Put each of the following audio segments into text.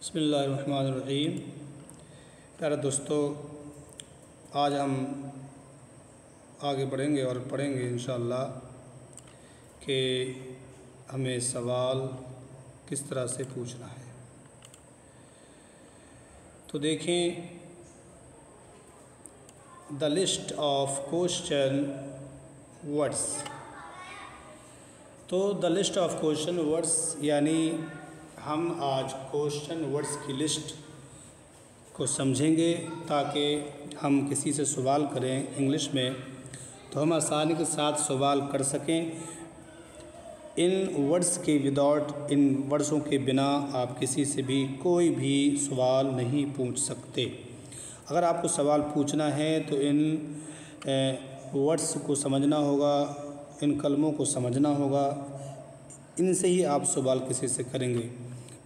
बिस्मिल्लाहिर्रहमानिर्रहीम। प्यारे दोस्तों, आज हम आगे बढ़ेंगे और पढ़ेंगे इंशाअल्लाह कि हमें सवाल किस तरह से पूछना है। तो देखें, the list of question words. तो the list of question words यानी हम आज क्वेश्चन वर्ड्स की लिस्ट को समझेंगे ताकि हम किसी से सवाल करें इंग्लिश में तो हम आसानी के साथ सवाल कर सकें। इन वर्ड्स के विदाउट, इन वर्ड्सों के बिना आप किसी से भी कोई भी सवाल नहीं पूछ सकते। अगर आपको सवाल पूछना है तो इन वर्ड्स को समझना होगा, इन कलमों को समझना होगा, इनसे ही आप सवाल किसी से करेंगे।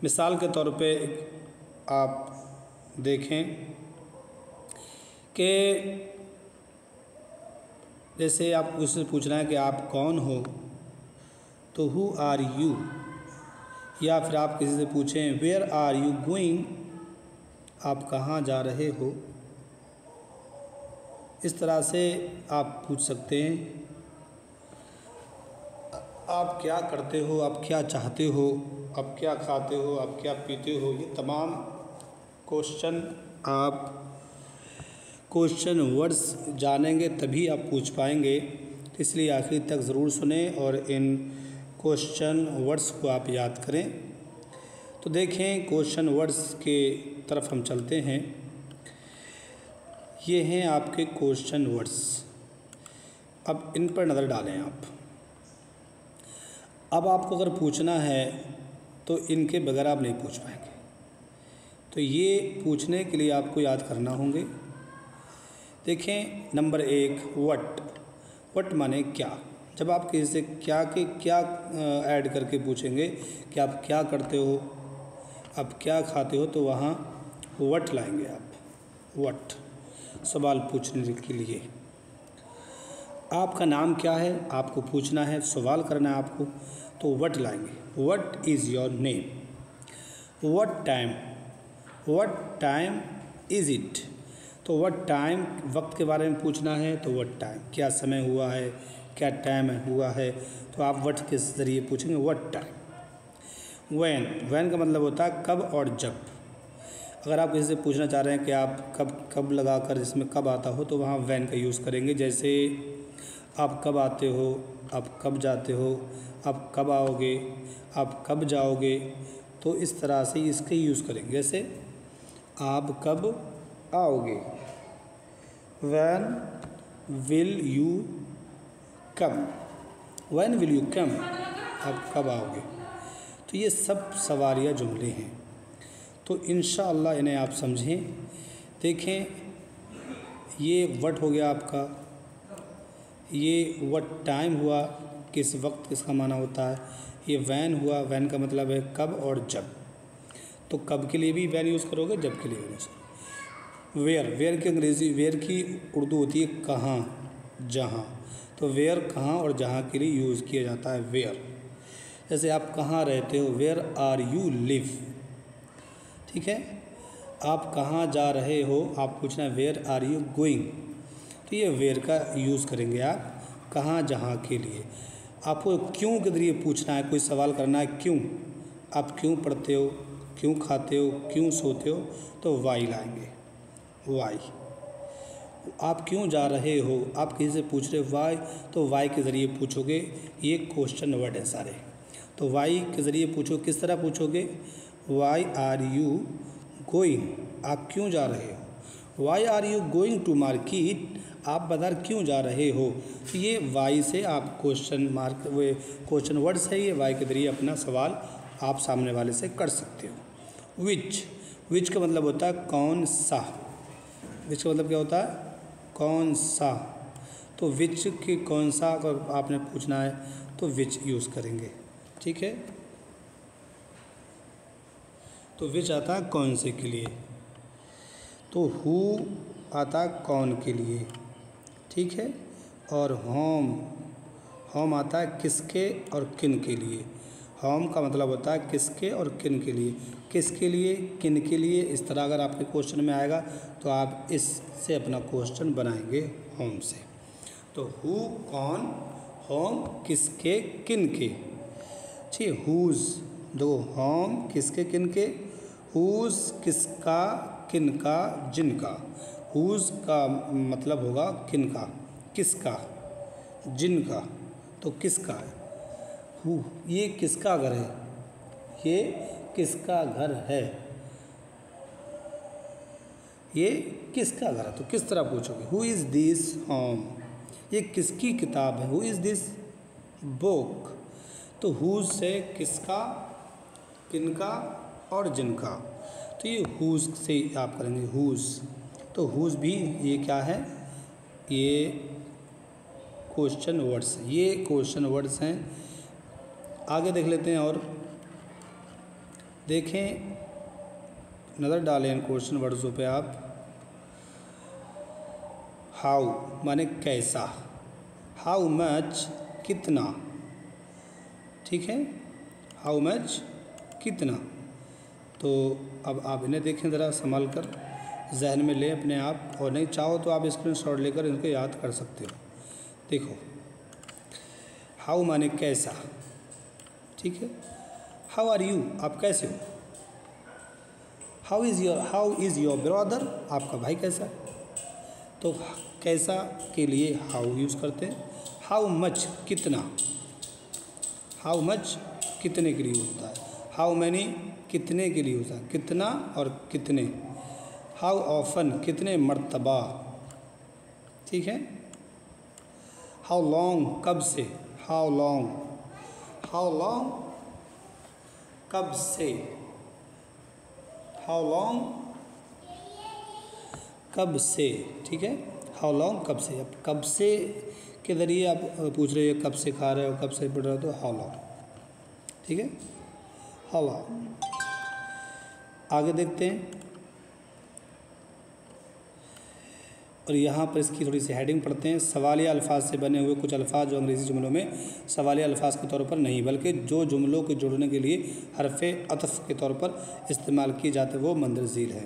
मिसाल के तौर पे आप देखें कि जैसे आप उससे पूछना है कि आप कौन हो, तो हु आर यू, या फिर आप किसी से पूछें वेयर आर यू गोइंग, आप कहाँ जा रहे हो। इस तरह से आप पूछ सकते हैं। आप क्या करते हो, आप क्या चाहते हो, आप क्या खाते हो, आप क्या पीते हो, ये तमाम क्वेश्चन आप क्वेश्चन वर्ड्स जानेंगे तभी आप पूछ पाएंगे। इसलिए आखिर तक ज़रूर सुने और इन क्वेश्चन वर्ड्स को आप याद करें। तो देखें, क्वेश्चन वर्ड्स के तरफ हम चलते हैं। ये हैं आपके क्वेश्चन वर्ड्स। अब इन पर नज़र डालें आप। अब आपको अगर पूछना है तो इनके बगैर आप नहीं पूछ पाएंगे। तो ये पूछने के लिए आपको याद करना होंगे। देखें, नंबर 1 वट। वट माने क्या। जब आप किसी से क्या के क्या ऐड करके पूछेंगे कि आप क्या करते हो, आप क्या खाते हो, तो वहाँ वट लाएंगे आप। वट सवाल पूछने के लिए। आपका नाम क्या है, आपको पूछना है, सवाल करना है आपको, तो वट लाएंगे। What is your name. What time is it. तो वट टाइम, वक्त के बारे में पूछना है तो वट टाइम, क्या समय हुआ है, क्या टाइम हुआ है, तो आप वट के ज़रिए पूछेंगे वट टाइम। वैन का मतलब होता है कब और जब। अगर आप किसी से पूछना चाह रहे हैं कि आप कब लगाकर जिसमें कब आता हो, तो वहाँ वैन का यूज़ करेंगे। जैसे आप कब आते हो, आप कब जाते हो, आप कब आओगे, आप कब जाओगे, तो इस तरह से इसके यूज़ करेंगे। जैसे आप कब आओगे, when will you come, when will you come, आप कब आओगे। तो ये सब सवालिया जुमले हैं। तो इंशाअल्लाह इन्हें आप समझें। देखें, ये वट हो गया आपका, ये वट टाइम हुआ, किस वक्त किसका माना होता है। ये वैन हुआ, वैन का मतलब है कब और जब। तो कब के लिए भी वैन यूज़ करोगे, जब के लिए यूज़ करोगे। वेयर की अंग्रेज़ी, वेयर की उर्दू होती है कहाँ, जहाँ। तो वेयर कहाँ और जहाँ के लिए यूज़ किया जाता है वेयर। जैसे आप कहाँ रहते हो, वेयर आर यू लिव। ठीक है। आप कहाँ जा रहे हो, आप पूछना है वेयर आर यू गोइंग। तो ये वेयर का यूज़ करेंगे आप कहाँ जहाँ के लिए। आपको क्यों के ज़रिए पूछना है, कोई सवाल करना है, क्यों, आप क्यों पढ़ते हो, क्यों खाते हो, क्यों सोते हो, तो वाई लाएंगे। वाई। आप क्यों जा रहे हो, आप किसी से पूछ रहे हो वाई, तो वाई के ज़रिए पूछोगे। ये क्वेश्चन वर्ड है सारे। तो वाई के ज़रिए पूछो, किस तरह पूछोगे, वाई आर यू गोइंग, आप क्यों जा रहे हो। Why are you going to market, आप बाज़ार क्यों जा रहे हो। तो ये वाई से आप क्वेश्चन वर्ड्स है, ये वाई के ज़रिए अपना सवाल आप सामने वाले से कर सकते हो। विच का मतलब होता है कौन सा। विच का मतलब क्या होता है, कौन सा। तो विच के कौन सा अगर आपने पूछना है तो विच यूज़ करेंगे। ठीक है। तो विच आता है कौन से के लिए, तो हु आता है कौन के लिए। ठीक है। और होम आता है किसके और किन के लिए। होम का मतलब होता है किसके और किन के लिए, किसके लिए, किन के लिए। इस तरह अगर आपके क्वेश्चन में आएगा तो आप इससे अपना क्वेश्चन बनाएंगे होम से। तो हु कौन, होम किसके किन के, ठीक। हुज दो, होम किसके किन के, हुज किसका किनका जिनका। हुज का मतलब होगा किनका, किसका, जिनका, तो किसका है। हु, ये किसका घर है, ये किसका घर है, ये किसका घर है। तो किस तरह पूछोगे, हु इज़ दिस होम, ये किसकी किताब है, हु इज़ दिस बुक। तो हुज से किसका, किनका और जिनका, तो ये हुज से आप करेंगे हुज। तो हुज भी ये क्या है, ये क्वेश्चन वर्ड्स, ये क्वेश्चन वर्ड्स हैं। आगे देख लेते हैं और देखें, नज़र डालें इन क्वेश्चन वर्ड्सों पे आप। हाउ माने कैसा, हाउ मच कितना, ठीक है, हाउ मच कितना। तो अब आप इन्हें देखें ज़रा संभाल कर, जहन में लें अपने आप, और नहीं चाहो तो आप स्क्रीनशॉट लेकर इनको याद कर सकते हो। देखो, हाउ माने कैसा, ठीक है। हाउ आर यू, आप कैसे हो। हाउ इज़ योर ब्रदर, आपका भाई कैसा है। तो कैसा के लिए हाउ यूज़ करते हैं। हाउ मच कितना, हाउ मच कितने के लिए होता है। हाउ मैनी कितने के लिए होता है, कितना और कितने। हाउ ऑफन कितने मर्तबा, ठीक है। हाउ लॉन्ग कब से, हाउ लॉन्ग, हाउ लॉन्ग कब से, हाउ लॉन्ग कब से, ठीक है। हाउ लॉन्ग कब से, अब कब से के ज़रिए आप पूछ रहे हो, कब से खा रहे हो, कब से पढ़ रहे हो, तो हाउ लॉन्ग, ठीक है, हाउ लॉन्ग। आगे देखते हैं, और यहाँ पर इसकी थोड़ी सी हेडिंग पढ़ते हैं। सवालिया अल्फाज से बने हुए कुछ अल्फाज जो अंग्रेज़ी जुमलों में सवालिया अल्फाज के तौर पर नहीं, बल्कि जो जुमलों को जोड़ने के लिए हरफ़े अतफ़ के तौर पर इस्तेमाल किए जाते हैं, वो मंदरज़ील है।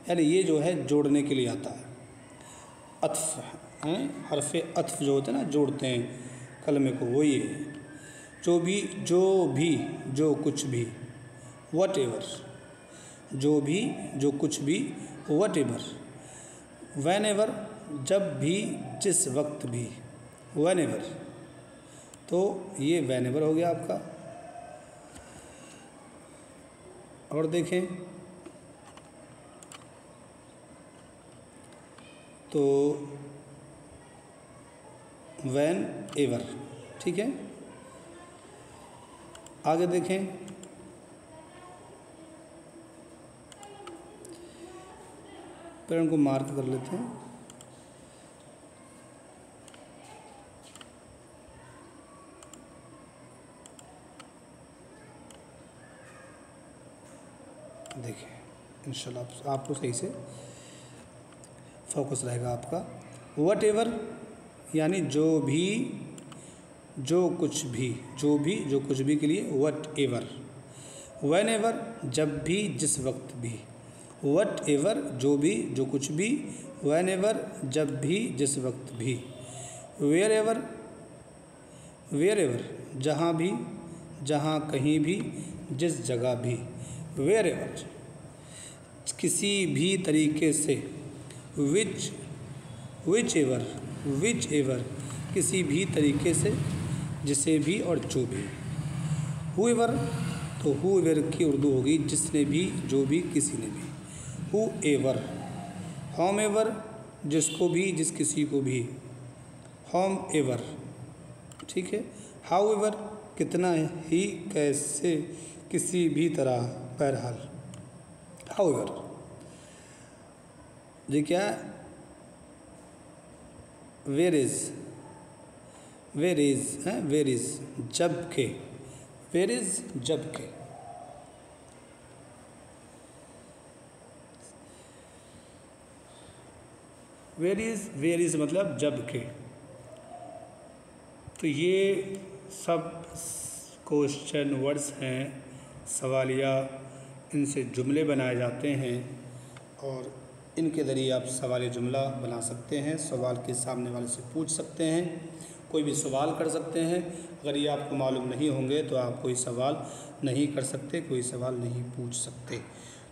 यानी ये जो है जोड़ने के लिए आता है, अतफ़ हैं, हरफ़े अतफ़ जो होते हैं ना, जोड़ते हैं कलमे को, वो ये जो भी, जो कुछ भी, वट एवर, जो भी, जो कुछ भी, वट एवर। वैन एवर जब भी, जिस वक्त भी, वैन एवर, तो ये वैन एवर हो गया आपका। और देखें तो वैन एवर, ठीक है। आगे देखें, फिर उनको मार्क कर लेते हैं। देखिए इंशाल्लाह आपको सही से फोकस रहेगा आपका। वट एवर यानी जो भी, जो कुछ भी, जो भी, जो कुछ भी के लिए वट एवर। वैन एवर जब भी, जिस वक्त भी। वट एवर जो भी, जो कुछ भी। वैन एवर जब भी, जिस वक्त भी। वेयर एवर, वेयर एवर जहाँ भी, जहाँ कहीं भी, जिस जगह भी। वेयर एवर किसी भी तरीके से। विच एवर, विच एवर किसी भी तरीके से, जिसे भी और जो भी। हुएवर, तो हुएवर की उर्दू होगी जिसने भी, जो भी, किसी ने भी। हुएवर। होम एवर जिसको भी, जिस किसी को भी। होम एवर, ठीक है। हाउ एवर कितना ही, कैसे, किसी भी तरह, बहरहाल। हाउ एवर जी क्या, वेर इज़, वेर इज़ है, वेर इज़ जबकि, वेर इज़ जबकि। वेर इज़ मतलब जबकि। तो ये सब क्वेश्चन वर्ड्स हैं, सवालिया, इनसे जुमले बनाए जाते हैं और इनके ज़रिए आप सवाल जुमला बना सकते हैं। सवाल के सामने वाले से पूछ सकते हैं, कोई भी सवाल कर सकते हैं। अगर ये आपको मालूम नहीं होंगे तो आप कोई सवाल नहीं कर सकते, कोई सवाल नहीं पूछ सकते।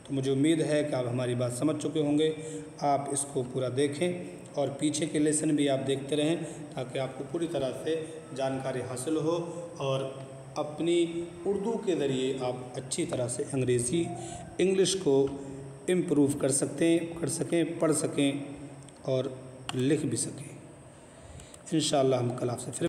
तो मुझे उम्मीद है कि आप हमारी बात समझ चुके होंगे। आप इसको पूरा देखें और पीछे के लेसन भी आप देखते रहें ताकि आपको पूरी तरह से जानकारी हासिल हो और अपनी उर्दू के ज़रिए आप अच्छी तरह से इंग्लिश को इम्प्रूव कर सकें, पढ़ सकें और लिख भी सकें। इंशाअल्लाह हम कल आपसे फिर